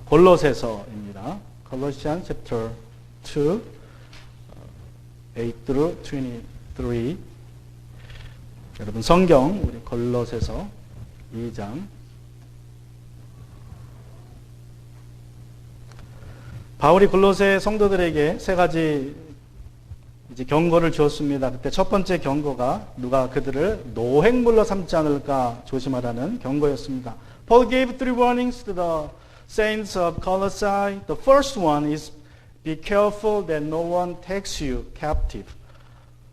골로새서입니다. Colossians chapter 2, 8 through 23. 여러분 성경 우리 골로새서 2장. 바울이 골로새 성도들에게 세 가지 이제 경고를 주었습니다. 그때 첫 번째 경고가 누가 그들을 노획물로 삼지 않을까 조심하라는 경고였습니다. Paul gave three warnings to the saints of Colossae. The first one is be careful that no one takes you captive.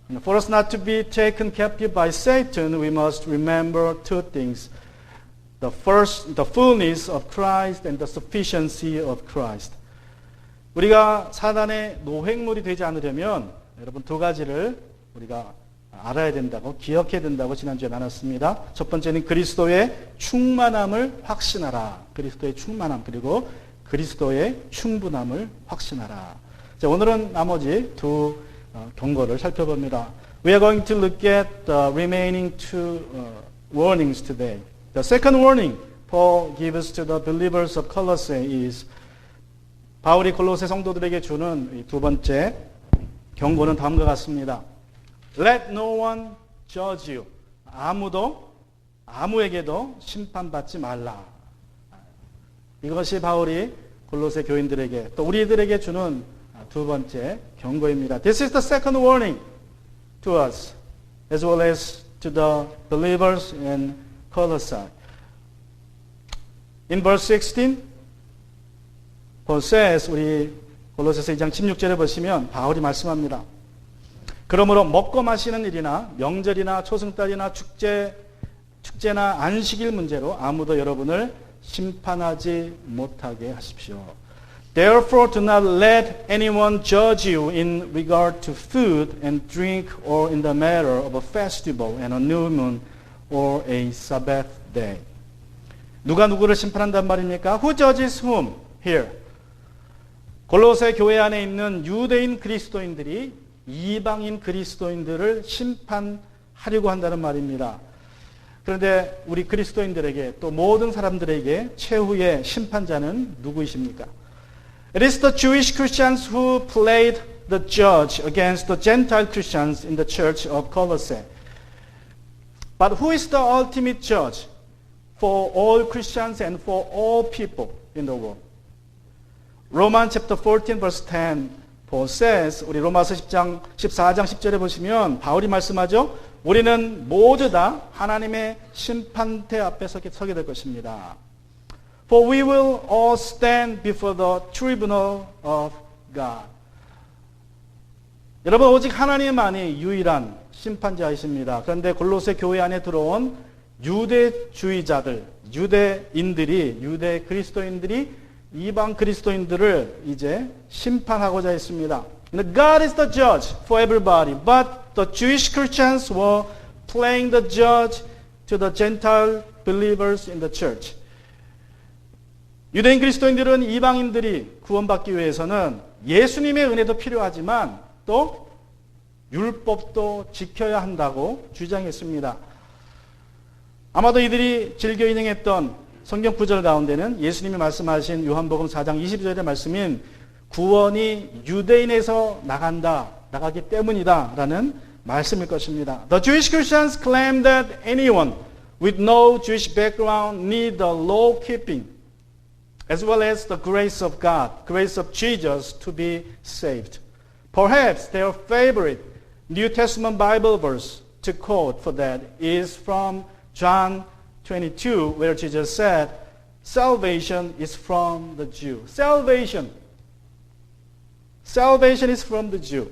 And for us not to be taken captive by Satan, we must remember two things. The first, the fullness of Christ and the sufficiency of Christ. 우리가 사단의 노획물이 되지 않으려면 여러분 두 가지를 우리가 알아야 된다고, 기억해야 된다고 지난주에 나눴습니다. 첫 번째는 그리스도의 충만함을 확신하라. 그리스도의 충만함, 그리고 그리스도의 충분함을 확신하라. 자, 오늘은 나머지 두 경고를 살펴봅니다. We are going to look at the remaining two warnings today. The second warning Paul gives to the believers of Colossae is 바울이 골로새 성도들에게 주는 두 번째 경고는 다음과 같습니다. Let no one judge you. 아무에게도 심판받지 말라. 이것이 바울이 골로새 교인들에게 또 우리들에게 주는 두 번째 경고입니다. This is the second warning to us as well as to the believers in Colossae. In verse 16, Paul says, 우리 골로새서 2장 16절에 보시면 바울이 말씀합니다. 그러므로 먹고 마시는 일이나 명절이나 초승달이나 축제나 안식일 문제로 아무도 여러분을 심판하지 못하게 하십시오. Therefore do not let anyone judge you in regard to food and drink or in the matter of a festival and a new moon or a Sabbath day. 누가 누구를 심판한단 말입니까? Who judges whom? Here. 골로새 교회 안에 있는 유대인 그리스도인들이 이방인 그리스도인들을 심판하려고 한다는 말입니다. 그런데 우리 그리스도인들에게 또 모든 사람들에게 최후의 심판자는 누구이십니까? It is the Jewish Christians who played the judge against the Gentile Christians in the church of Colossae. But who is the ultimate judge for all Christians and for all people in the world? Romans chapter 14 verse 10 Paul says, 우리 로마서 14장 10절에 보시면 바울이 말씀하죠. 우리는 모두 다 하나님의 심판대 앞에 서게 될 것입니다. For we will all stand before the tribunal of God. 여러분 오직 하나님만이 유일한 심판자이십니다. 그런데 골로새 교회 안에 들어온 유대주의자들, 유대 그리스도인들이 이방 그리스도인들을 이제 심판하고자 했습니다. God is the judge for everybody, but the Jewish Christians were playing the judge to the Gentile believers in the church. 유대인 그리스도인들은 이방인들이 구원받기 위해서는 예수님의 은혜도 필요하지만 또 율법도 지켜야 한다고 주장했습니다. 아마도 이들이 즐겨 인용했던 성경 구절 가운데는 예수님이 말씀하신 요한복음 4장 22절의 말씀인 구원이 유대인에서 나가기 때문이다 라는 말씀일 것입니다. The Jewish Christians claim that anyone with no Jewish background need the law keeping as well as the grace of God, grace of Jesus to be saved. Perhaps their favorite New Testament Bible verse to quote for that is from John 22, where Jesus said, salvation is from the Jew. Salvation is from the Jew.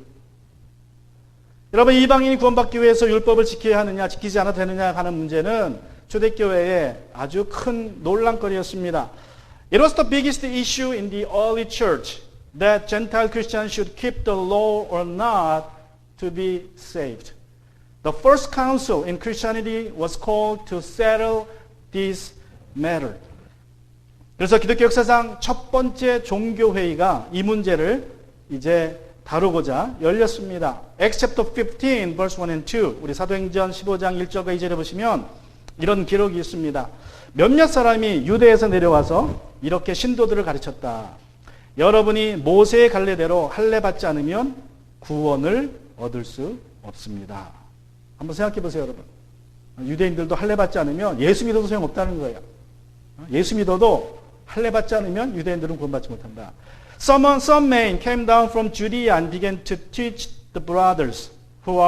여러분, 이방인이 구원받기 위해서 율법을 지켜야 하느냐, 지키지 않아도 되느냐 하는 문제는 초대교회의 아주 큰 논란거리였습니다. It was the biggest issue in the early church that Gentile Christians should keep the law or not to be saved. The first council in Christianity was called to settle this matter. 그래서 기독교 역사상 첫 번째 종교회의가 이 문제를 이제 다루고자 열렸습니다. Acts chapter 15 verse 1 and 2 우리 사도행전 15장 1절과 2절에 보시면 이런 기록이 있습니다. 몇몇 사람이 유대에서 내려와서 이렇게 신도들을 가르쳤다. 여러분이 모세의 갈례대로 할례 받지 않으면 구원을 얻을 수 없습니다. 한번 생각해 보세요, 여러분. 유대인들도 할례 받지 않으면 예수 믿어도 소용없다는 거예요. 예수 믿어도 할례 받지 않으면 유대인들은 구원받지 못한다. Some men came down from Judea and began to teach the brothers who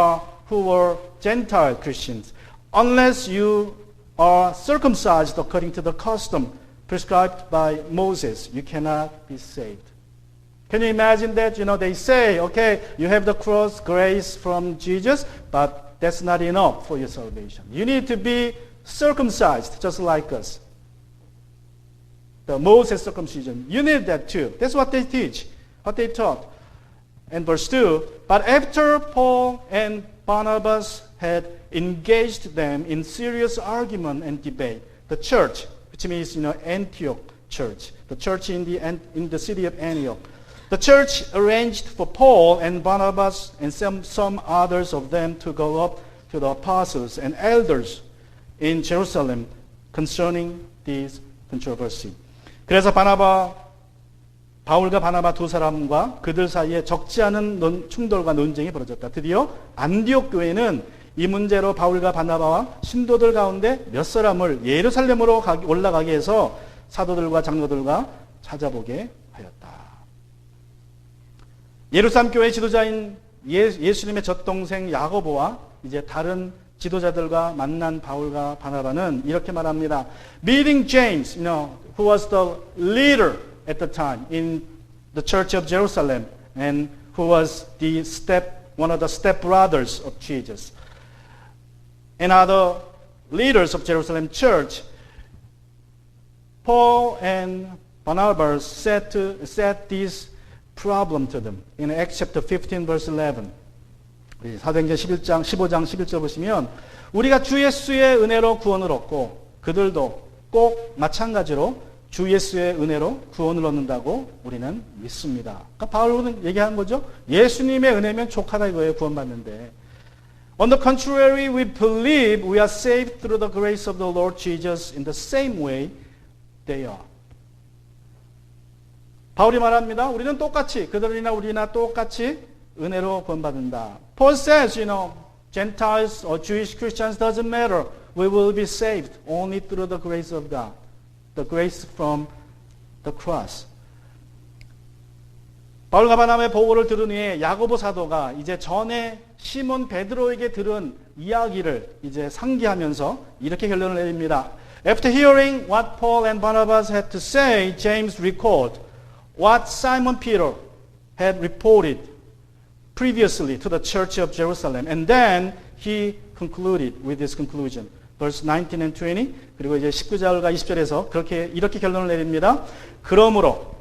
were Gentile Christians. Unless you are circumcised according to the custom prescribed by Moses, you cannot be saved. Can you imagine that? They say, okay, you have the cross grace from Jesus, but that's not enough for your salvation. You need to be circumcised just like us. The Moses circumcision. You need that too. That's what they teach, what they taught. And verse 2, but after Paul and Barnabas had engaged them in serious argument and debate, the church, which means Antioch church, the church in the city of Antioch, the church arranged for Paul and Barnabas and some others of them to go up to the apostles and elders in Jerusalem concerning this controversy. 그래서 바울과 바나바 두 사람과 그들 사이에 적지 않은 충돌과 논쟁이 벌어졌다. 드디어 안디옥 교회는 이 문제로 바울과 바나바와 신도들 가운데 몇 사람을 예루살렘으로 올라가게 해서 사도들과 장로들과 찾아보게 하였다. 예루살렘 교회 지도자인 예수님의 젖동생 야고보와 이제 다른 지도자들과 만난 바울과 바나바는 이렇게 말합니다. Meeting James, who was the leader at the time in the Church of Jerusalem and who was one of the stepbrothers of Jesus, and other leaders of Jerusalem church, Paul and Barnabas said this problem to them in Acts chapter 15 verse 11. 사도행전 15장 11절 보시면 우리가 주 예수의 은혜로 구원을 얻고 그들도 꼭 마찬가지로 주 예수의 은혜로 구원을 얻는다고 우리는 믿습니다. 그러니까 바울은 얘기한 거죠. 예수님의 은혜면 족하다 이거예요. 구원받는데. On the contrary, we believe we are saved through the grace of the Lord Jesus in the same way they are. 바울이 말합니다. 우리는 똑같이 그들이나 우리나 똑같이 은혜로 구원받는다. Paul says, Gentiles or Jewish Christians doesn't matter. We will be saved only through the grace of God. The grace from the cross. 바울과 바나바의 보고를 들은 후에 야고보 사도가 이제 전에 시몬 베드로에게 들은 이야기를 이제 상기하면서 이렇게 결론을 내립니다. After hearing what Paul and Barnabas had to say, James recalled what Simon Peter had reported previously to the church of Jerusalem. And then he concluded with this conclusion. Verse 19 and 20. 그리고 이제 19절과 20절에서 이렇게 결론을 내립니다. 그러므로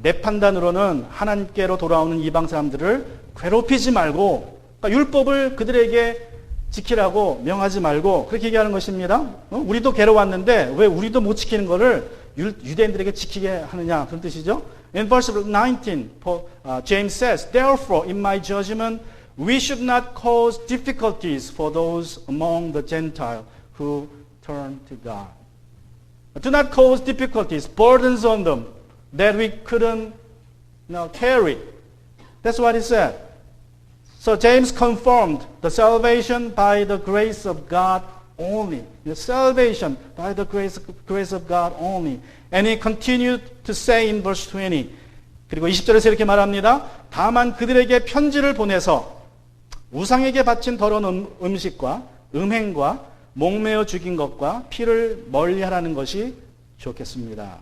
내 판단으로는 하나님께로 돌아오는 이방 사람들을 괴롭히지 말고, 그러니까 율법을 그들에게 지키라고 명하지 말고 그렇게 얘기하는 것입니다. 우리도 괴로웠는데 왜 우리도 못 지키는 거를 유대인들에게 지키게 하느냐, 그런 뜻이죠. In verse 19, James says, Therefore, in my judgment, we should not cause difficulties for those among the Gentiles who turn to God. Do not cause difficulties, burdens on them that we couldn't carry. That's what he said. So James confirmed the salvation by the grace of God only. The salvation by the grace of God only. And he continued to say in verse 20. 그리고 20절에서 이렇게 말합니다. 다만 그들에게 편지를 보내서 우상에게 바친 더러운 음식과 음행과 목매어 죽인 것과 피를 멀리하라는 것이 좋겠습니다.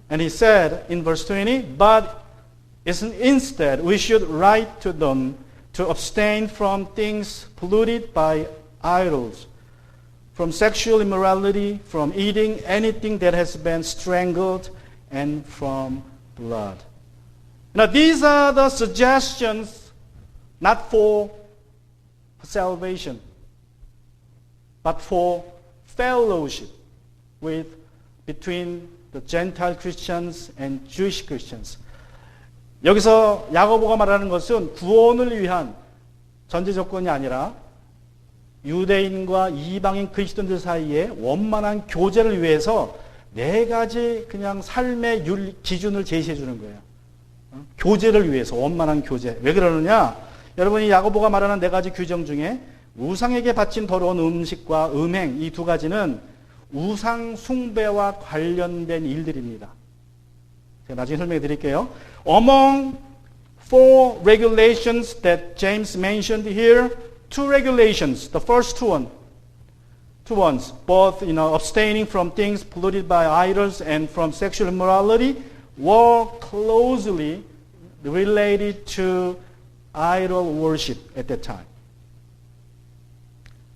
And he said in verse 20, but instead we should write to them to abstain from things polluted by idols, from sexual immorality, from eating anything that has been strangled, and from blood. Now these are the suggestions not for salvation, but for fellowship between the Gentile Christians and Jewish Christians. 여기서 야고보가 말하는 것은 구원을 위한 전제 조건이 아니라 유대인과 이방인 그리스도인들 사이에 원만한 교제를 위해서 네 가지 그냥 삶의 기준을 제시해 주는 거예요. 교제를 위해서 원만한 교제. 왜 그러느냐? 여러분이 야고보가 말하는 네 가지 규정 중에 우상에게 바친 더러운 음식과 음행 이 두 가지는 우상 숭배와 관련된 일들입니다. 제가 나중에 설명해 드릴게요. Among four regulations that James mentioned here, two regulations. The first two ones, both abstaining from things polluted by idols and from sexual immorality, were closely related to idol worship at that time.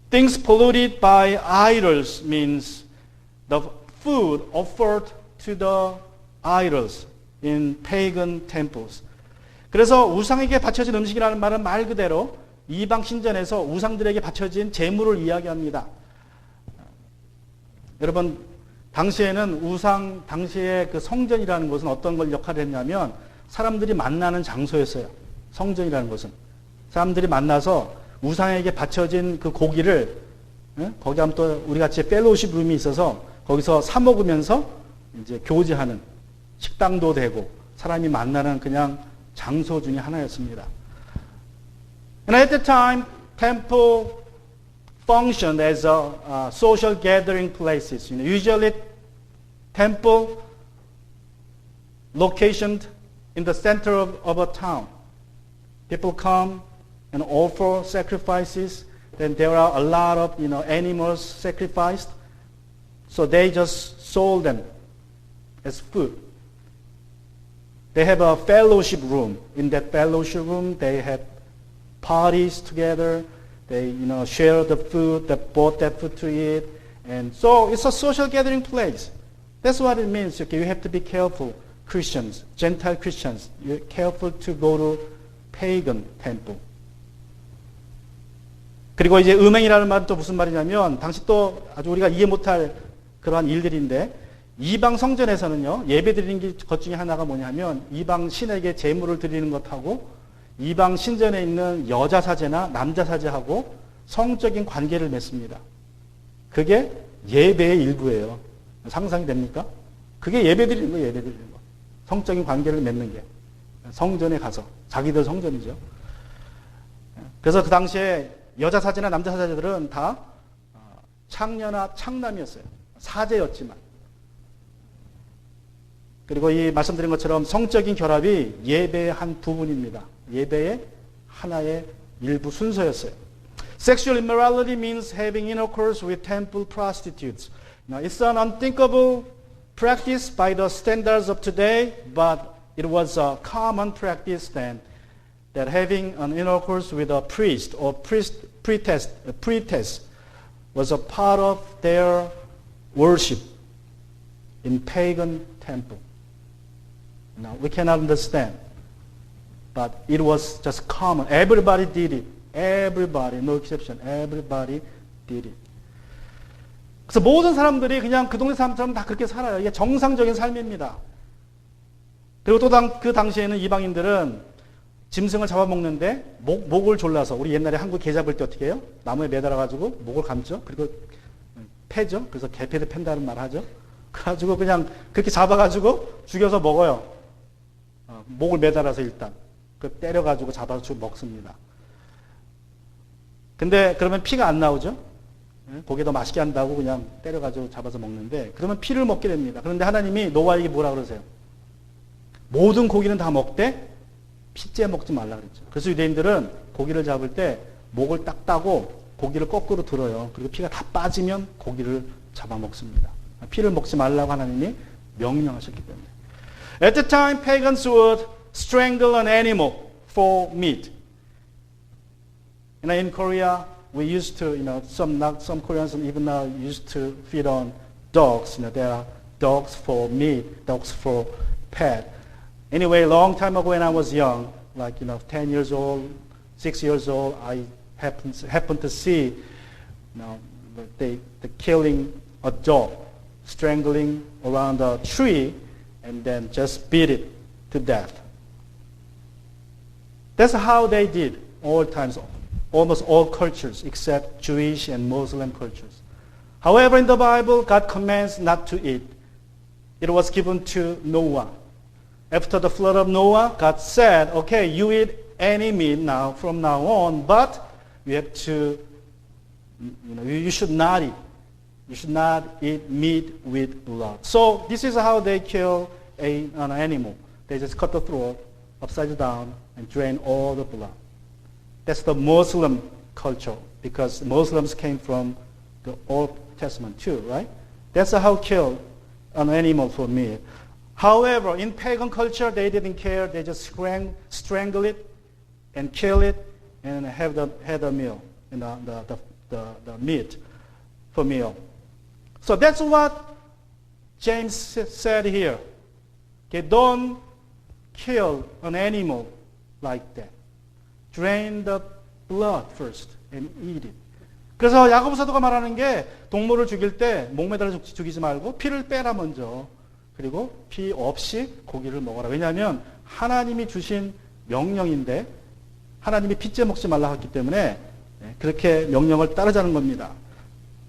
Things polluted by idols means the food offered to the idols in pagan temples. 그래서 우상에게 바쳐진 음식이라는 말은 말 그대로 이방 신전에서 우상들에게 바쳐진 제물을 이야기합니다. 여러분, 당시에는 당시에 그 성전이라는 것은 어떤 걸 역할을 했냐면 사람들이 만나는 장소였어요. 성전이라는 것은. 사람들이 만나서 우상에게 바쳐진 그 고기를, 거기 하면 또 우리 같이 펠로우십 룸이 있어서 거기서 사 먹으면서 이제 교제하는 식당도 되고 사람이 만나는 그냥 장소 중에 하나였습니다. And at the time, temple functioned as a social gathering places. Usually, temple located in the center of a town. People come and offer sacrifices. Then there are a lot of animals sacrificed. So they just sold them as food. They have a fellowship room. In that fellowship room, they have parties together. They share the food. They bought that food to eat. And so it's a social gathering place. That's what it means. Okay, you have to be careful. Christians, Gentile Christians, you're careful to go to pagan temple. 그리고 이제 음행이라는 말은 또 무슨 말이냐면 당시 또 아주 우리가 이해 못할 그러한 일들인데 이방 성전에서는요 예배 드리는 것 중에 하나가 뭐냐면 이방 신에게 제물을 드리는 것하고 이방 신전에 있는 여자 사제나 남자 사제하고 성적인 관계를 맺습니다. 그게 예배의 일부예요. 상상이 됩니까? 그게 예배 드리는 거예요. 예배 드리는 거. 성적인 관계를 맺는 게 성전에 가서 자기들 성전이죠. 그래서 그 당시에 여자 사제나 남자 사제들은 다 창녀나 창남이었어요. 사제였지만. 그리고 이 말씀드린 것처럼 성적인 결합이 예배의 한 부분입니다. 예배의 하나의 일부 순서였어요. Sexual immorality means having intercourse with temple prostitutes. Now, it's an unthinkable practice by the standards of today, but it was a common practice then. That having an intercourse with a priest or priestess was a part of their worship in pagan temple. Now we cannot understand, but it was just common. Everybody did it. Everybody, no exception. Everybody did it. 그래서 모든 사람들이 그냥 그 동네 사람처럼 다 그렇게 살아요. 이게 정상적인 삶입니다. 그리고 또 그 당시에는 이방인들은 짐승을 잡아먹는데 목을 졸라서 우리 옛날에 한국 개 잡을 때 어떻게 해요? 나무에 매달아가지고 목을 감죠. 그리고 패죠. 그래서 개패를 팬다는 말 하죠. 그래가지고 그냥 그렇게 잡아가지고 죽여서 먹어요. 목을 매달아서 일단 그 때려가지고 잡아서 먹습니다. 근데 그러면 피가 안 나오죠. 고기 더 맛있게 한다고 그냥 때려가지고 잡아서 먹는데 그러면 피를 먹게 됩니다. 그런데 하나님이 노아에게 뭐라 그러세요? 모든 고기는 다 먹되 피째 먹지 말라 그랬죠. 그래서 유대인들은 고기를 잡을 때 목을 딱 따고 고기를 거꾸로 들어요. 그리고 피가 다 빠지면 고기를 잡아먹습니다. 피를 먹지 말라고 하나님이 명령하셨기 때문에. At the time, pagans would strangle an animal for meat. In Korea, we used to, some Koreans even now used to feed on dogs. There are dogs for meat, dogs for pet. Anyway, a long time ago when I was young, like 10 years old, 6 years old, I happened to see the killing a dog, strangling around a tree, and then just beat it to death. That's how they did all times. almost all cultures except Jewish and Muslim cultures. However, in the Bible, God commands not to eat. It was given to Noah. After the flood of Noah, God said, okay, you eat any meat now from now on, but you have to, you should not eat. You should not eat meat with blood. So this is how they kill an animal. They just cut the throat upside down and drain all the blood. That's the Muslim culture, because Muslims came from the Old Testament too, right? That's how kill an animal for meat. However, in pagan culture, they didn't care. They just strangle it and kill it and have the meal, the meat for meal. So that's what James said here. Okay, don't kill an animal like that. Drain the blood first and eat it. 그래서 야고보 사도가 말하는 게 동물을 죽일 때 목매달아 죽이지 말고 피를 빼라 먼저. 그리고 피 없이 고기를 먹어라. 왜냐하면 하나님이 주신 명령인데 하나님이 피째 먹지 말라 했기 때문에 그렇게 명령을 따르자는 겁니다.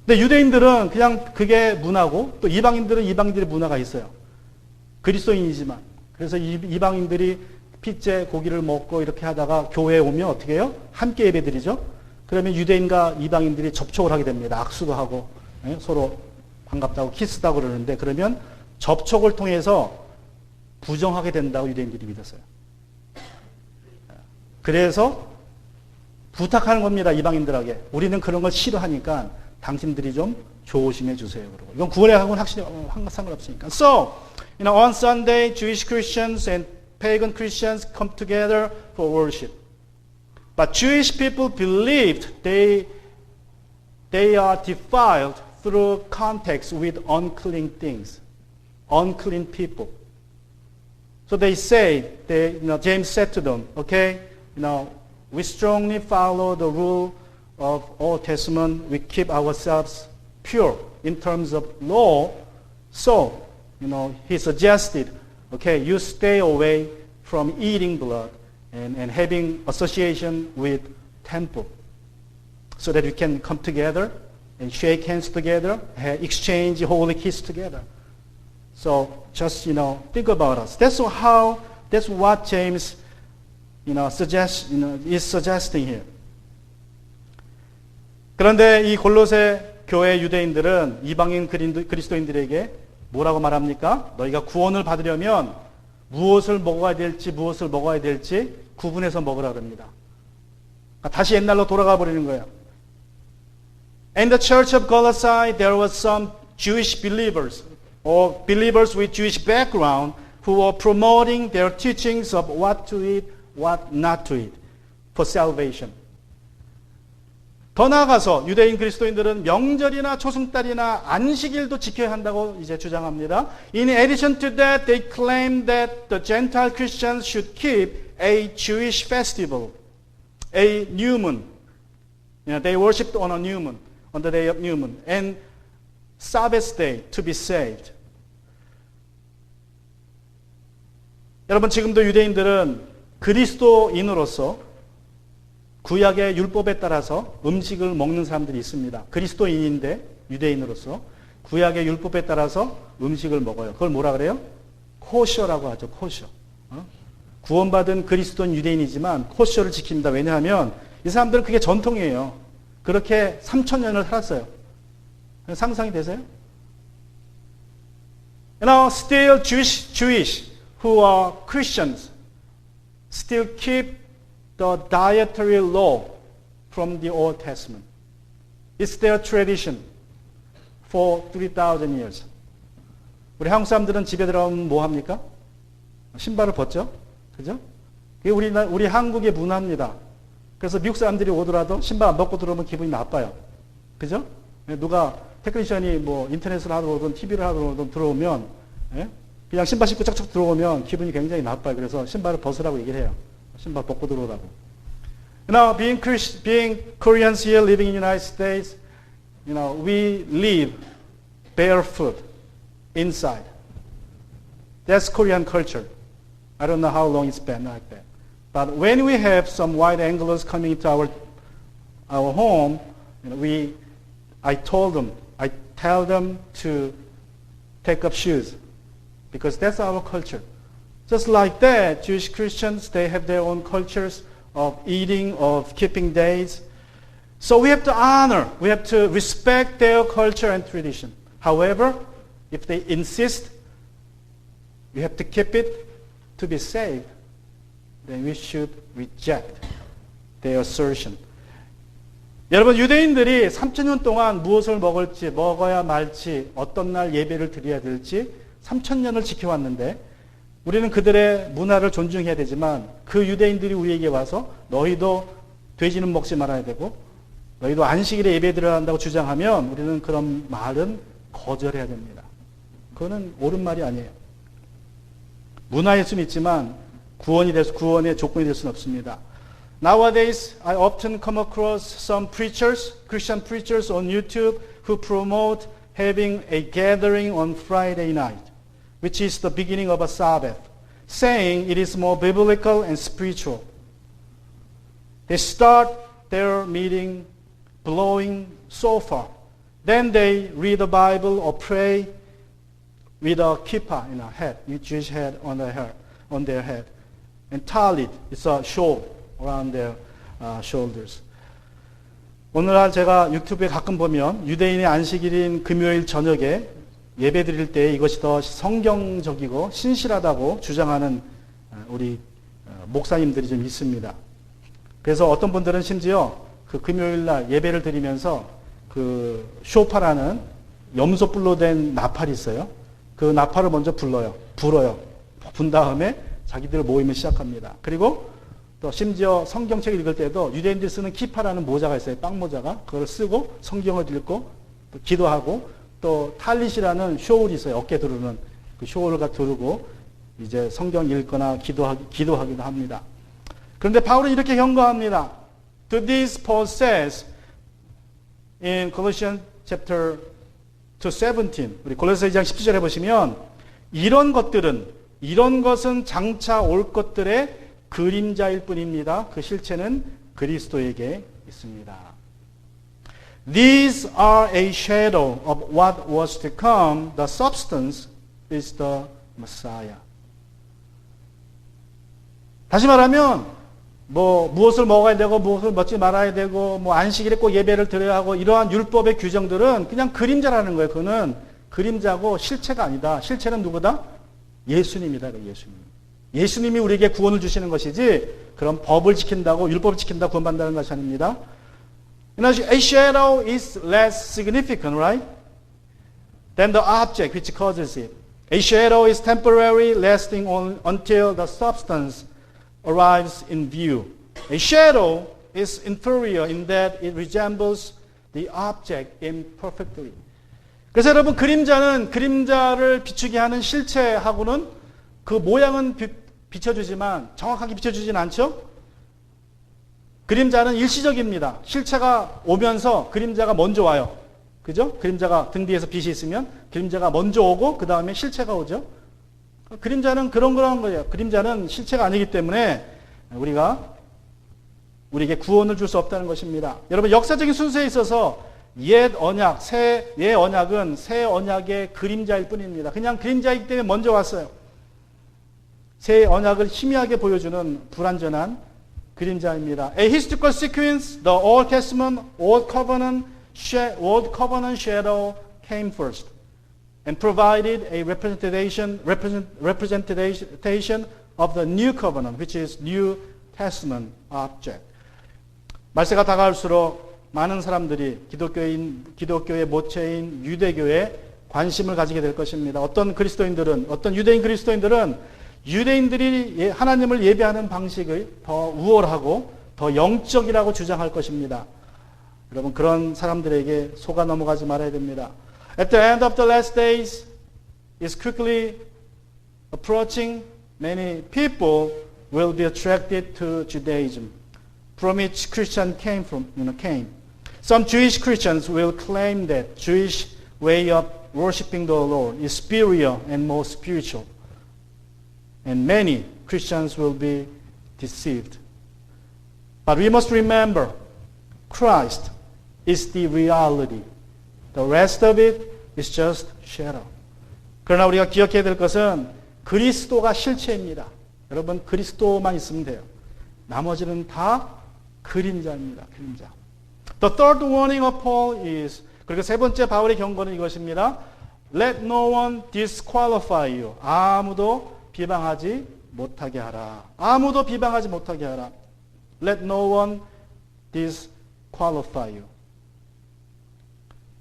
근데 유대인들은 그냥 그게 문화고 또 이방인들은 이방인들의 문화가 있어요. 그리스도인이지만. 그래서 이방인들이 피째 고기를 먹고 이렇게 하다가 교회에 오면 어떻게 해요? 함께 예배드리죠. 그러면 유대인과 이방인들이 접촉을 하게 됩니다. 악수도 하고 서로 반갑다고 키스도 하고 그러는데 그러면 접촉을 통해서 부정하게 된다고 유대인들이 믿었어요. 그래서 부탁하는 겁니다. 이방인들에게. 우리는 그런 걸 싫어하니까 당신들이 좀 조심해 주세요. 그러고. 이건 구원하고는 확실히 상관없으니까. So, on Sunday, Jewish Christians and pagan Christians come together for worship. But Jewish people believed they are defiled through contact with unclean things, unclean people. So they say, James said to them, okay, we strongly follow the rule of Old Testament. We keep ourselves pure in terms of law. So, he suggested, okay, you stay away from eating blood and having association with temple so that we can come together and shake hands together, exchange holy kiss together. So just, think about us. That's what James, is suggesting here. 그런데 이 골로새 교회 유대인들은 이방인 그리스도인들에게 뭐라고 말합니까? 너희가 구원을 받으려면 무엇을 먹어야 될지 구분해서 먹으라 그럽니다. 다시 옛날로 돌아가 버리는 거예요. In the church of Colossae, there was some Jewish believers or believers with Jewish background who were promoting their teachings of what to eat, what not to eat for salvation. 더 나아가서 유대인 그리스도인들은 명절이나 초승달이나 안식일도 지켜야 한다고 이제 주장합니다. In addition to that, they claim that the Gentile Christians should keep a Jewish festival, a new moon. They worshipped on a new moon, on the day of new moon, and Sabbath day to be saved. 여러분 지금도 유대인들은 그리스도인으로서 구약의 율법에 따라서 음식을 먹는 사람들이 있습니다. 그리스도인인데 유대인으로서 구약의 율법에 따라서 음식을 먹어요. 그걸 뭐라 그래요? 코셔라고 하죠. 코셔. 구원받은 그리스도인 유대인이지만 코셔를 지킵니다. 왜냐하면 이 사람들은 그게 전통이에요. 그렇게 3,000년을 살았어요. 상상이 되세요? Still Jewish who are Christians still keep the dietary law from the Old Testament. It's their tradition for 3,000 years. 우리 한국 사람들은 집에 들어오면 뭐 합니까? 신발을 벗죠? 그죠? 그게 우리 한국의 문화입니다. 그래서 미국 사람들이 오더라도 신발 안 벗고 들어오면 기분이 나빠요. 그죠? 누가 테크니션이 뭐 인터넷을 하러 오든 TV를 하러 오든 들어오면 그냥 신발 신고 쫙쫙 들어오면 기분이 굉장히 나빠요. 그래서 신발을 벗으라고 얘기를 해요. 신발 벗고 들어오라고. Being Koreans here living in the United States, we live barefoot inside. That's Korean culture. I don't know how long it's been like that. But when we have some white anglers coming to our our home, I tell them to take up shoes because that's our culture. Just like that, Jewish Christians, they have their own cultures of eating, of keeping days. So we have to honor, we have to respect their culture and tradition. However, if they insist, we have to keep it to be safe, then we should reject their assertion. 여러분, 유대인들이 3,000년 동안 무엇을 먹을지, 먹어야 말지, 어떤 날 예배를 드려야 될지 3,000년을 지켜왔는데 우리는 그들의 문화를 존중해야 되지만 그 유대인들이 우리에게 와서 너희도 돼지는 먹지 말아야 되고 너희도 안식일에 예배 드려야 한다고 주장하면 우리는 그런 말은 거절해야 됩니다. 그거는 옳은 말이 아니에요. 문화일 수는 있지만 구원의 조건이 될 수는 없습니다. Nowadays, I often come across some preachers, Christian preachers on YouTube who promote having a gathering on Friday night, which is the beginning of a Sabbath, saying it is more biblical and spiritual. They start their meeting blowing shofar. Then they read the Bible or pray with a kippah in a head, with Jewish head on their head. And talit, it's a shawl around their shoulders. 오늘날 제가 유튜브에 가끔 보면 유대인의 안식일인 금요일 저녁에 예배 드릴 때 이것이 더 성경적이고 신실하다고 주장하는 우리 목사님들이 좀 있습니다. 그래서 어떤 분들은 심지어 그 금요일 날 예배를 드리면서 그 쇼파라는 염소뿔로 된 나팔이 있어요. 그 나팔을 먼저 불어요. 분 다음에 자기들 모임을 시작합니다. 그리고 또 심지어 성경책 읽을 때도 유대인들이 쓰는 키파라는 모자가 있어요. 빵 모자가. 그걸 쓰고 성경을 읽고 또 기도하고 또 탈릿이라는 쇼울이 있어요. 어깨 두르는 그 쇼울을 두르고 이제 성경 읽거나 기도하기도 합니다. 그런데 바울은 이렇게 경고합니다. To this Paul says in Colossians chapter 17, 우리 골로새 2장 17절에 보시면 이런 것은 장차 올 것들의 그림자일 뿐입니다. 그 실체는 그리스도에게 있습니다. These are a shadow of what was to come. The substance is the Messiah. 다시 말하면 무엇을 먹어야 되고 무엇을 먹지 말아야 되고 안식일에 꼭 예배를 드려야 하고 이러한 율법의 규정들은 그냥 그림자라는 거예요. 그거는 그림자고 실체가 아니다. 실체는 누구다? 예수님이다. 예수님. 예수님이 우리에게 구원을 주시는 것이지 그런 법을 지킨다고 율법을 지킨다고 구원받는다는 것이 아닙니다. A shadow is less significant, right? Than the object which causes it. A shadow is temporary, lasting until the substance arrives in view. A shadow is inferior in that it resembles the object imperfectly. 그래서 여러분 그림자는 그림자를 비추게 하는 실체하고는 그 모양은 비춰주지만 정확하게 비춰주진 않죠? 그림자는 일시적입니다. 실체가 오면서 그림자가 먼저 와요. 그죠? 그림자가 등 뒤에서 빛이 있으면 그림자가 먼저 오고 그 다음에 실체가 오죠. 그림자는 그런 거예요. 그림자는 실체가 아니기 때문에 우리에게 구원을 줄 수 없다는 것입니다. 여러분 역사적인 순서에 있어서 옛 언약은 새 언약의 그림자일 뿐입니다. 그냥 그림자이기 때문에 먼저 왔어요. 새 언약을 희미하게 보여주는 불완전한 그림자입니다. A historical sequence, the Old Testament, Old Covenant shadow came first and provided a representation of the New Covenant, which is New Testament object. 말세가 다가올수록 많은 사람들이 기독교의 모체인 유대교에 관심을 가지게 될 것입니다. 어떤 유대인 그리스도인들은 유대인들이 하나님을 예배하는 방식을 더 우월하고 더 영적이라고 주장할 것입니다. 여러분 그런 사람들에게 속아 넘어가지 말아야 됩니다. At the end of the last days is quickly approaching. Many people will be attracted to Judaism, from which Christian came. Some Jewish Christians will claim that Jewish way of worshiping the Lord is superior and more spiritual. And many Christians will be deceived. But we must remember, Christ is the reality. The rest of it is just shadow. 그러나 우리가 기억해야 될 것은 그리스도가 실체입니다. 여러분 그리스도만 있으면 돼요. 나머지는 다 그림자입니다. 그림자. The third warning of Paul is, 그리고 세 번째 바울의 경고는 이것입니다. Let no one disqualify you. 아무도 비방하지 못하게 하라. 아무도 비방하지 못하게 하라. Let no one disqualify you.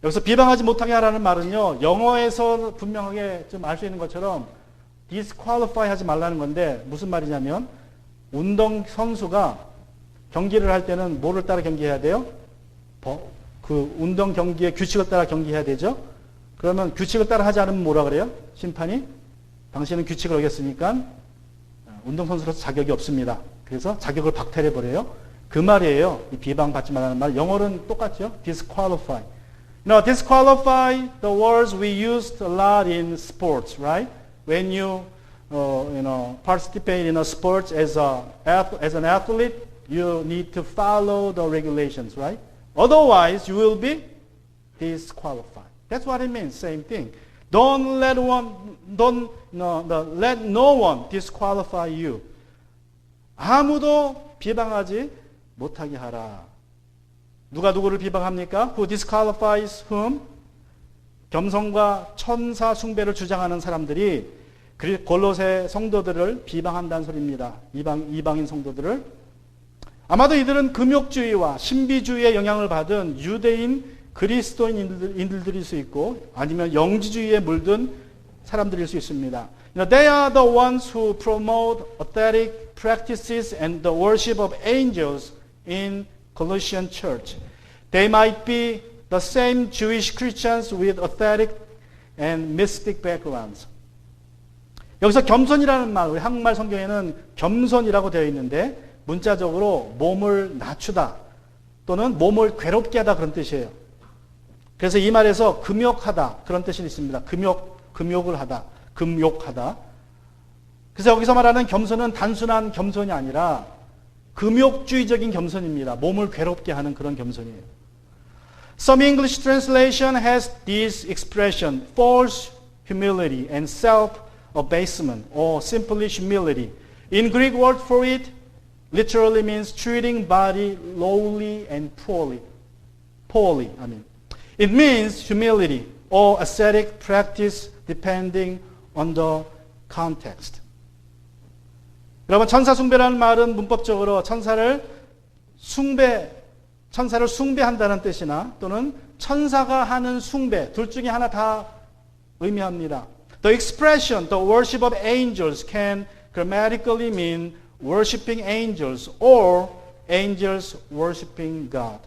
여기서 비방하지 못하게 하라는 말은요, 영어에서 분명하게 좀 알 수 있는 것처럼 disqualify 하지 말라는 건데 무슨 말이냐면 운동 선수가 경기를 할 때는 뭐를 따라 경기해야 돼요? 그 운동 경기의 규칙을 따라 경기해야 되죠. 그러면 규칙을 따라 하지 않으면 뭐라 그래요? 심판이 당신은 규칙을 어겼으니까 운동선수로서 자격이 없습니다. 그래서 자격을 박탈해버려요. 그 말이에요. 이 비방받지 말라는 말. 영어는 똑같죠. disqualify. Now, disqualify, the words we used a lot in sports, right? When you, participate in a sport as an athlete, you need to follow the regulations, right? Otherwise, you will be disqualified. That's what it means. Same thing. Let no one disqualify you. 아무도 비방하지 못하게 하라. 누가 누구를 비방합니까? Who disqualifies whom? 겸손과 천사 숭배를 주장하는 사람들이 골로새 성도들을 비방한다는 소리입니다. 이방인 성도들을. 아마도 이들은 금욕주의와 신비주의의 영향을 받은 유대인 그리스도인들일 수 있고 아니면 영지주의에 물든 사람들일 수 있습니다. They are the ones who promote aesthetic practices and the worship of angels in Colossian church. They might be the same Jewish Christians with aesthetic and mystic backgrounds. 여기서 겸손이라는 말, 우리 한국말 성경에는 겸손이라고 되어 있는데 문자적으로 몸을 낮추다 또는 몸을 괴롭게 하다 그런 뜻이에요. 그래서 이 말에서 금욕하다 그런 뜻이 있습니다. 금욕을 하다, 금욕하다. 그래서 여기서 말하는 겸손은 단순한 겸손이 아니라 금욕주의적인 겸손입니다. 몸을 괴롭게 하는 그런 겸손이에요. Some English translation has this expression, false humility and self-abasement, or simply humility. In Greek word for it, literally means treating body lowly and poorly. It means humility or ascetic practice depending on the context. 여러분 천사 숭배라는 말은 문법적으로 천사를 숭배한다는 뜻이나 또는 천사가 하는 숭배 둘 중에 하나 다 의미합니다. The expression, the worship of angels can grammatically mean worshiping angels or angels worshiping God.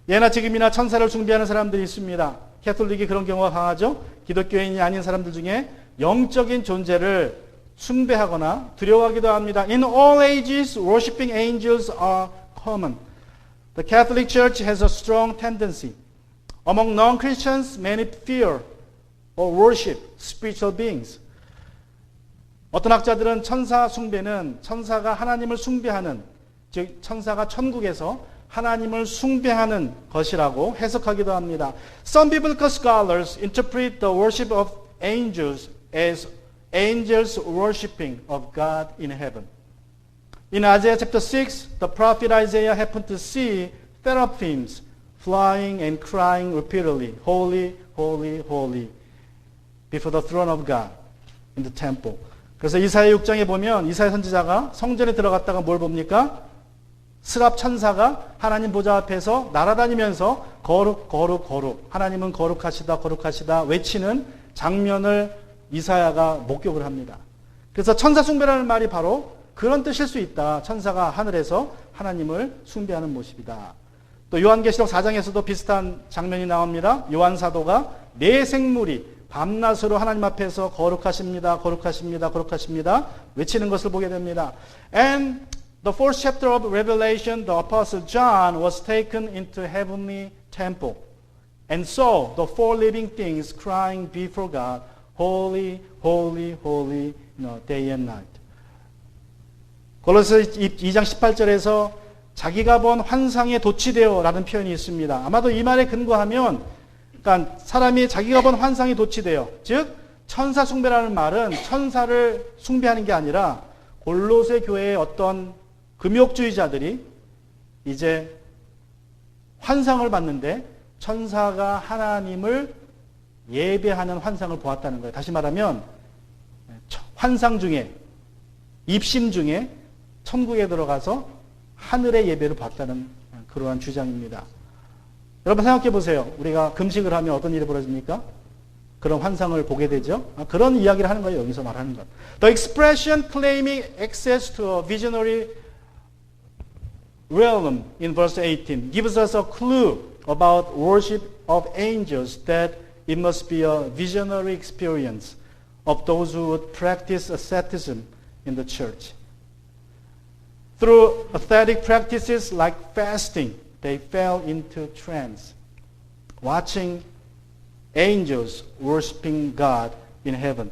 예나 지금이나 천사를 숭배하는 사람들이 있습니다. 캐톨릭이 그런 경우가 강하죠. 기독교인이 아닌 사람들 중에 영적인 존재를 숭배하거나 두려워하기도 합니다. In all ages, worshiping angels are common. The Catholic Church has a strong tendency. Among non-Christians, many fear or worship spiritual beings. 어떤 학자들은 천사 숭배는 천사가 하나님을 숭배하는, 즉 천사가 천국에서 하나님을 숭배하는 것이라고 해석하기도 합니다. Some biblical scholars interpret the worship of angels as angels worshiping of God in heaven. In Isaiah chapter 6, the prophet Isaiah happened to see seraphims flying and crying repeatedly, Holy, holy, holy, before the throne of God in the temple. 그래서 이사야 6장에 보면 이사야 선지자가 성전에 들어갔다가 뭘 봅니까? 스랍 천사가 하나님 보좌 앞에서 날아다니면서 거룩, 거룩, 거룩, 하나님은 거룩하시다, 거룩하시다 외치는 장면을 이사야가 목격을 합니다. 그래서 천사 숭배라는 말이 바로 그런 뜻일 수 있다. 천사가 하늘에서 하나님을 숭배하는 모습이다. 또 요한계시록 4장에서도 비슷한 장면이 나옵니다. 요한 사도가 네 생물이 밤낮으로 하나님 앞에서 거룩하십니다, 거룩하십니다, 거룩하십니다 외치는 것을 보게 됩니다. And the fourth chapter of Revelation, the Apostle John was taken into heavenly temple and saw the four living things crying before God, Holy, holy, holy, day and night. 골로새 2장 18절에서 자기가 본 환상에 도취되어 라는 표현이 있습니다. 아마도 이 말에 근거하면 그러니까 사람이 자기가 본 환상에 도취되어, 즉 천사 숭배라는 말은 천사를 숭배하는 게 아니라 골로새 교회의 어떤 금욕주의자들이 이제 환상을 봤는데 천사가 하나님을 예배하는 환상을 보았다는 거예요. 다시 말하면 환상 중에, 입심 중에 천국에 들어가서 하늘의 예배를 봤다는 그러한 주장입니다. 여러분 생각해 보세요. 우리가 금식을 하면 어떤 일이 벌어집니까? 그런 환상을 보게 되죠. 그런 이야기를 하는 거예요. 여기서 말하는 것. The expression claiming access to a visionary realm in verse 18 gives us a clue about worship of angels that it must be a visionary experience of those who would practice asceticism in the church. Through ascetic practices like fasting, they fell into trance, watching angels worshiping God in heaven.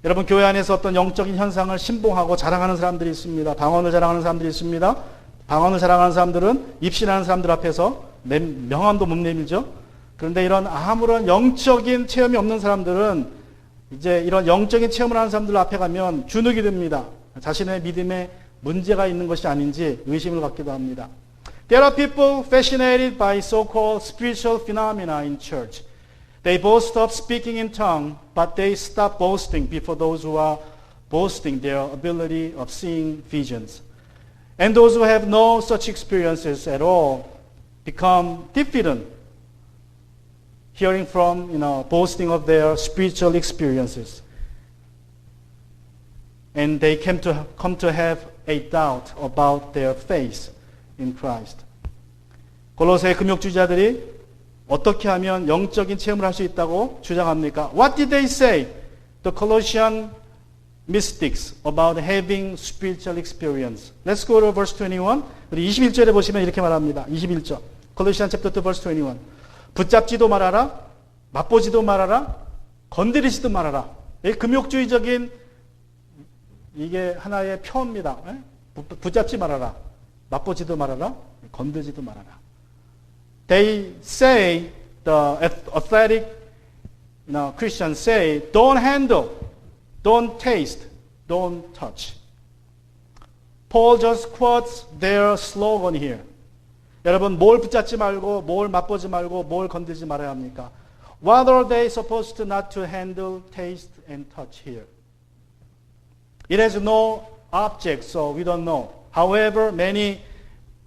여러분 교회 안에서 어떤 영적인 현상을 신봉하고 자랑하는 사람들이 있습니다. 방언을 자랑하는 사람들이 있습니다. 방언을 자랑하는 사람들은 입신하는 사람들 앞에서 명함도 못 내밀죠. 그런데 이런 아무런 영적인 체험이 없는 사람들은 이제 이런 영적인 체험을 하는 사람들 앞에 가면 주눅이 듭니다. 자신의 믿음에 문제가 있는 것이 아닌지 의심을 갖기도 합니다. There are people fascinated by so-called spiritual phenomena in church. They boast of speaking in tongues, but they stop boasting before those who are boasting their ability of seeing visions. And those who have no such experiences at all become diffident, hearing from, boasting of their spiritual experiences. And they come to have a doubt about their faith in Christ. 골로새 금욕주의자들이 어떻게 하면 영적인 체험을 할 수 있다고 주장합니까? What did they say? The Colossian mystics about having spiritual experience. Let's go to verse 21. 우리 21절에 보시면 이렇게 말합니다. 21절. Colossians chapter 2 verse 21. 붙잡지도 말아라. 맛보지도 말아라. 건드리지도 말아라. 이 금욕주의적인 이게 하나의 표입니다. 붙잡지 말아라. 맛보지도 말아라. 건드리지도 말아라. They say, the athletic Christians say, don't handle, don't taste, don't touch. Paul just quotes their slogan here. 여러분, 뭘 붙잡지 말고, 뭘 맛보지 말고, 뭘 건들지 말아야 합니까? What are they supposed to not to handle, taste, and touch here? It has no object, so we don't know. However, many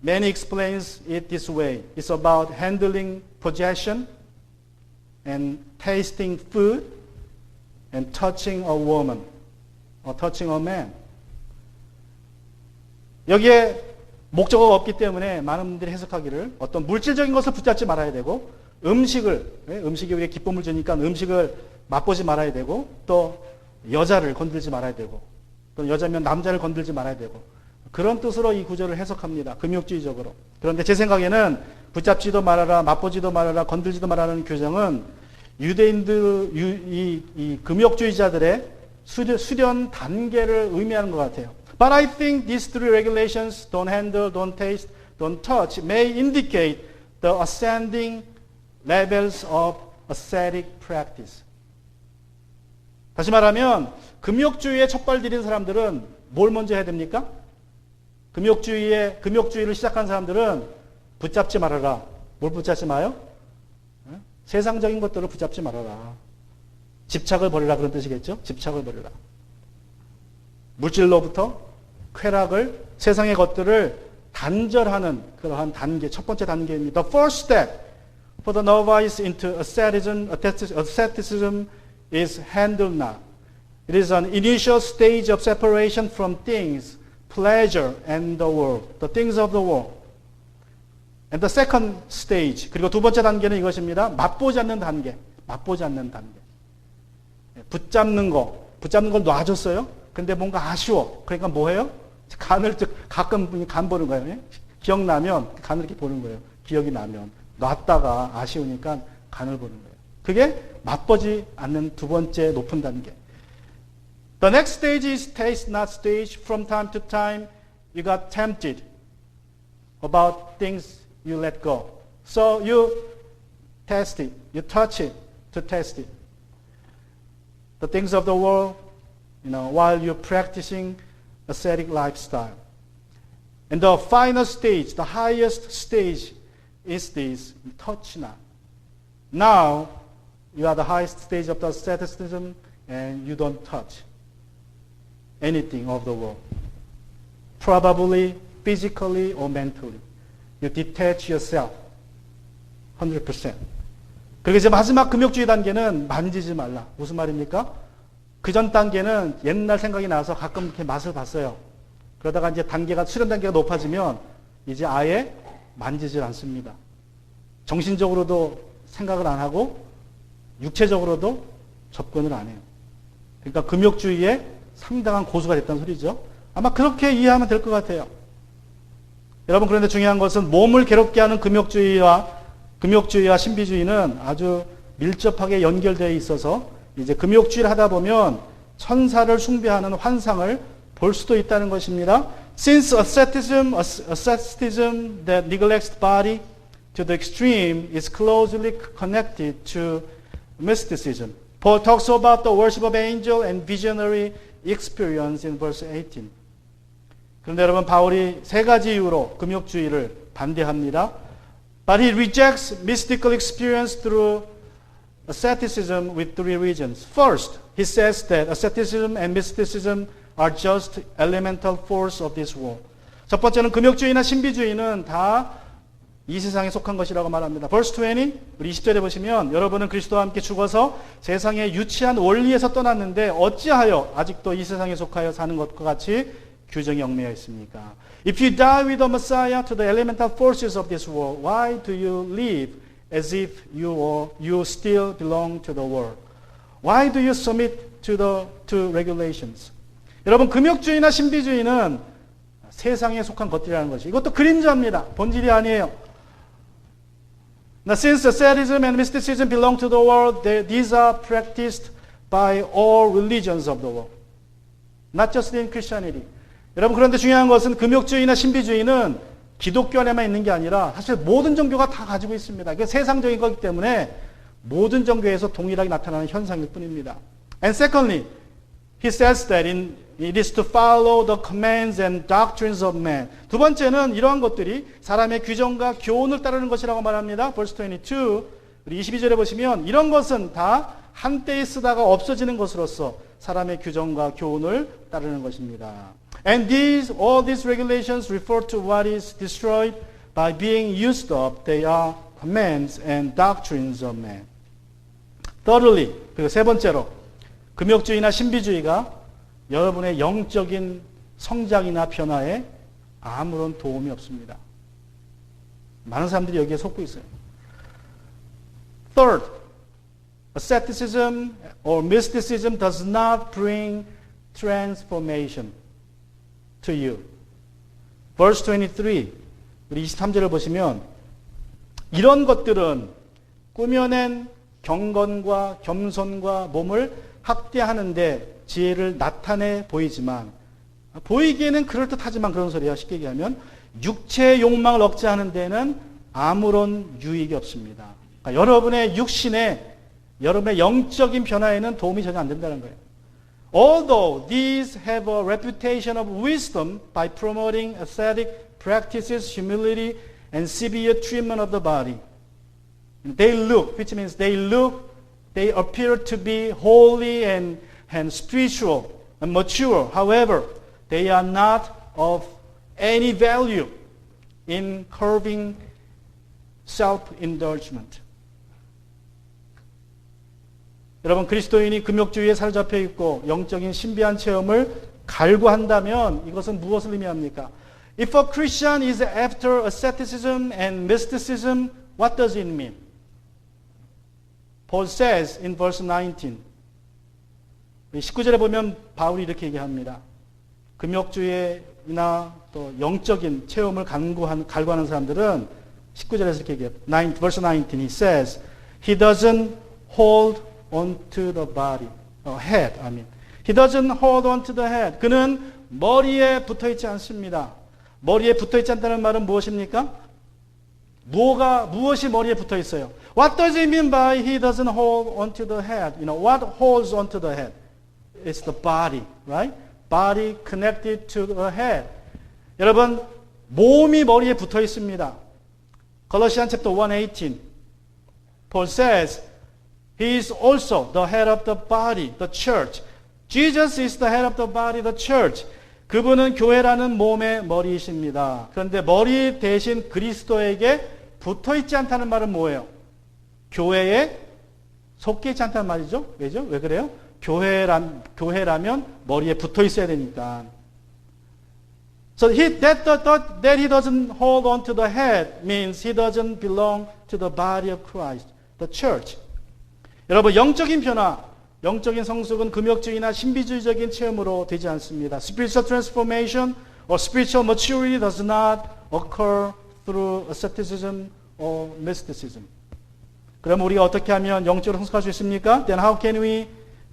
explains it this way. It's about handling possession and tasting food and touching a woman or touching a man. 여기에 목적어가 없기 때문에 많은 분들이 해석하기를 어떤 물질적인 것을 붙잡지 말아야 되고 음식이 우리에게 기쁨을 주니까 음식을 맛보지 말아야 되고 또 여자를 건들지 말아야 되고 또 여자면 남자를 건들지 말아야 되고 그런 뜻으로 이 구절을 해석합니다. 금욕주의적으로. 그런데 제 생각에는 붙잡지도 말아라, 맛보지도 말아라, 건들지도 말아라는 규정은 유대인들, 이 금욕주의자들의 수련 단계를 의미하는 것 같아요. But I think these three regulations, don't handle, don't taste, don't touch, may indicate the ascending levels of ascetic practice. 다시 말하면 금욕주의에 첫발 들인 사람들은 뭘 먼저 해야 됩니까? 금욕주의를 시작한 사람들은 붙잡지 말아라. 뭘 붙잡지 마요? 세상적인 것들을 붙잡지 말아라. 집착을 버리라 그런 뜻이겠죠? 집착을 버리라. 물질로부터 쾌락을, 세상의 것들을 단절하는 그러한 단계, 첫 번째 단계입니다. The first step for the novice into asceticism is handle not. It is an initial stage of separation from things, pleasure and the world, the things of the world. And the second stage, 그리고 두 번째 단계는 이것입니다. 맛보지 않는 단계. 맛보지 않는 단계. 붙잡는 걸 놔줬어요. 근데 뭔가 아쉬워. 그러니까 뭐 해요? 가끔 간 보는 거예요. 기억나면 간을 이렇게 보는 거예요. 기억이 나면. 놨다가 아쉬우니까 간을 보는 거예요. 그게 맛보지 않는 두 번째 높은 단계. The next stage is taste not stage. From time to time, you got tempted. about things you let go. So you test it. You touch it to test it. The things of the world, while you're practicing ascetic lifestyle. And the final stage, the highest stage is this, touch not. Now, you are the highest stage of the asceticism and you don't touch anything of the world. Probably physically or mentally. You detach yourself 100%. 그리고 이제 마지막 금욕주의 단계는 만지지 말라. 무슨 말입니까? 그 전 단계는 옛날 생각이 나서 가끔 이렇게 맛을 봤어요. 그러다가 이제 수련 단계가 높아지면 이제 아예 만지질 않습니다. 정신적으로도 생각을 안 하고 육체적으로도 접근을 안 해요. 그러니까 금욕주의에 상당한 고수가 됐다는 소리죠. 아마 그렇게 이해하면 될 것 같아요. 여러분, 그런데 중요한 것은 몸을 괴롭게 하는 금욕주의와 신비주의는 아주 밀접하게 연결되어 있어서 이제 금욕주의를 하다 보면 천사를 숭배하는 환상을 볼 수도 있다는 것입니다. Since asceticism that neglects the body to the extreme is closely connected to mysticism. Paul talks about the worship of angel and visionary experience in verse 18. 그런데 여러분, 바울이 세 가지 이유로 금욕주의를 반대합니다. But he rejects mystical experience through asceticism with three reasons. First, he says that asceticism and mysticism are just elemental force of this world. 첫 번째는 금욕주의나 신비주의는 다 이 세상에 속한 것이라고 말합니다. Verse 20, 우리 20절에 보시면 여러분은 그리스도와 함께 죽어서 세상의 유치한 원리에서 떠났는데 어찌하여 아직도 이 세상에 속하여 사는 것과 같이 규정이 얽매여 있습니까? If you die with the Messiah to the elemental forces of this world, why do you live as if you still belong to the world? Why do you submit to regulations? 여러분, 금욕주의나 신비주의는 세상에 속한 것들이라는 것이 이것도 그림자입니다. 본질이 아니에요. Now, since asceticism and mysticism belong to the world, these are practiced by all religions of the world. Not just in Christianity. 여러분, 그런데 중요한 것은 금욕주의나 신비주의는 기독교 안에만 있는 게 아니라 사실 모든 종교가 다 가지고 있습니다. 이게 세상적인 거기 때문에 모든 종교에서 동일하게 나타나는 현상일 뿐입니다. And secondly, he says that it is to follow the commands and doctrines of man. 두 번째는 이러한 것들이 사람의 규정과 교훈을 따르는 것이라고 말합니다. Verse 22, 우리 22절에 보시면 이런 것은 다 한때에 쓰다가 없어지는 것으로서 사람의 규정과 교훈을 따르는 것입니다. And all these regulations refer to what is destroyed by being used up. They are commands and doctrines of man. Thirdly, 그리고 세 번째로 금욕주의나 신비주의가 여러분의 영적인 성장이나 변화에 아무런 도움이 없습니다. 많은 사람들이 여기에 속고 있어요. Third, asceticism or mysticism does not bring transformation to you. Verse 23, 우리 23절을 보시면 이런 것들은 꾸며낸 경건과 겸손과 몸을 확대하는데 지혜를 나타내 보이지만 보이기에는 그럴듯하지만 그런 소리야. 쉽게 얘기하면 육체의 욕망을 억제하는 데는 아무런 유익이 없습니다. 그러니까 여러분의 육신에 여러분의 영적인 변화에는 도움이 전혀 안 된다는 거예요. Although these have a reputation of wisdom by promoting ascetic practices, humility, and severe treatment of the body, they look, which means they appear to be holy and spiritual and mature. However, they are not of any value in curbing self-indulgence. 여러분, 그리스도인이 금욕주의에 사로잡혀 있고 영적인 신비한 체험을 갈구한다면 이것은 무엇을 의미합니까? If a Christian is after asceticism and mysticism, what does it mean? Paul says in verse 19, 19절에 보면 바울이 이렇게 얘기합니다. 금욕주의나 또 영적인 체험을 갈구하는 사람들은 19절에서 이렇게 얘기해요. Verse 19, he says, he doesn't hold on to the body, head, He doesn't hold on to the head. 그는 머리에 붙어 있지 않습니다. 머리에 붙어 있지 않다는 말은 무엇입니까? 무엇이 머리에 붙어 있어요? What does it mean by he doesn't hold onto the head? What holds onto the head? It's the body, right? Body connected to the head. 여러분, 몸이 머리에 붙어 있습니다. Colossians chapter 1:18. Paul says, He is also the head of the body, the church. Jesus is the head of the body, the church. 그분은 교회라는 몸의 머리이십니다. 그런데 머리 대신 그리스도에게 붙어 있지 않다는 말은 뭐예요? 교회에 속해 있지 않다는 말이죠. 왜죠? 왜 그래요? 교회라면 머리에 붙어 있어야 되니까. So that he doesn't hold on to the head means he doesn't belong to the body of Christ, the church. 여러분, 영적인 변화, 영적인 성숙은 금욕주의나 신비주의적인 체험으로 되지 않습니다. Spiritual transformation or spiritual maturity does not occur through asceticism or mysticism. 그럼 우리가 어떻게 하면 영적으로 성숙할 수 있습니까? Then how can we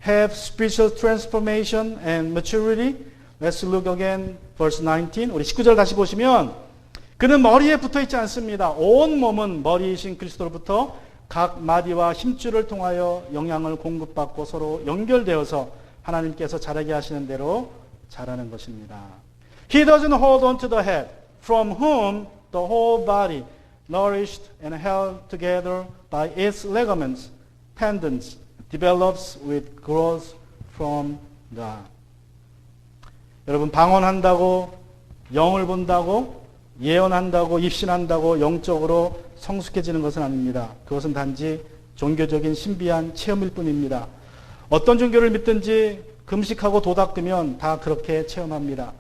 have spiritual transformation and maturity? Let's look again verse 19. 우리 19절 다시 보시면 그는 머리에 붙어 있지 않습니다. 온 몸은 머리이신 그리스도로부터 각 마디와 힘줄을 통하여 영향을 공급받고 서로 연결되어서 하나님께서 자라게 하시는 대로 자라는 것입니다. He doesn't hold on to the head, from whom the whole body, nourished and held together by its ligaments, tendons, develops with growth from God. 여러분, 방언한다고, 영을 본다고, 예언한다고, 입신한다고 영적으로 성숙해지는 것은 아닙니다. 그것은 단지 종교적인 신비한 체험일 뿐입니다. 어떤 종교를 믿든지 금식하고 도닦으면 다 그렇게 체험합니다.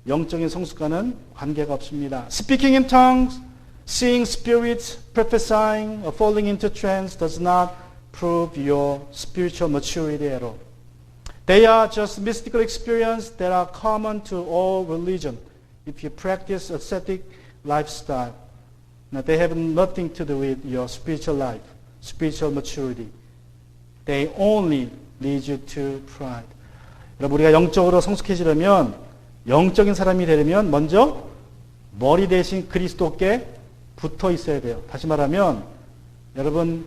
영적인 성숙과는 관계가 없습니다. Speaking in tongues, seeing spirits, prophesying, or falling into trance does not prove your spiritual maturity at all. They are just mystical experiences that are common to all religion. If you practice ascetic lifestyle, now, they have nothing to do with your spiritual life, spiritual maturity. They only lead you to pride. 여러분, 우리가 영적으로 성숙해지려면, 영적인 사람이 되려면 먼저 머리 대신 그리스도께 붙어 있어야 돼요. 다시 말하면 여러분,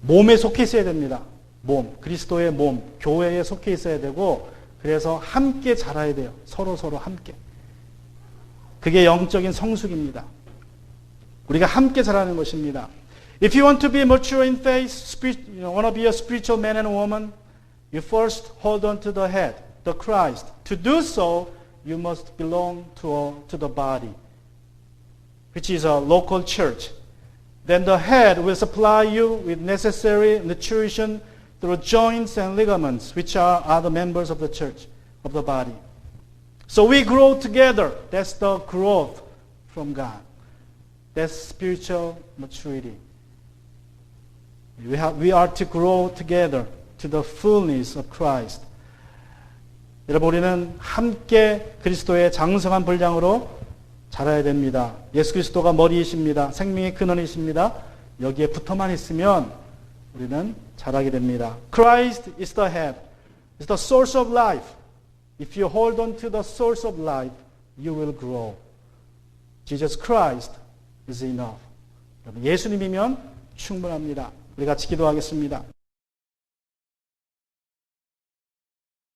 몸에 속해 있어야 됩니다. 몸, 그리스도의 몸, 교회에 속해 있어야 되고, 그래서 함께 자라야 돼요. 서로 함께. 그게 영적인 성숙입니다. 우리가 함께 자라는 것입니다. If you want to be mature in faith, want to be a spiritual man and woman, you first hold on to the head, the Christ. To do so, you must belong to the body, which is a local church. Then the head will supply you with necessary nutrition through joints and ligaments, which are the members of the church, of the body. So we grow together. That's the growth from God. That's spiritual maturity. We are to grow together to the fullness of Christ. 여러분, 우리는 함께 그리스도의 장성한 분량으로 자라야 됩니다. 예수 그리스도가 머리이십니다. 생명의 근원이십니다. 여기에 붙어만 있으면 우리는 자라게 됩니다. Christ is the head. It's the source of life. If you hold on to the source of life, you will grow. Jesus Christ is enough. 예수님이면 충분합니다. 우리 같이 기도하겠습니다.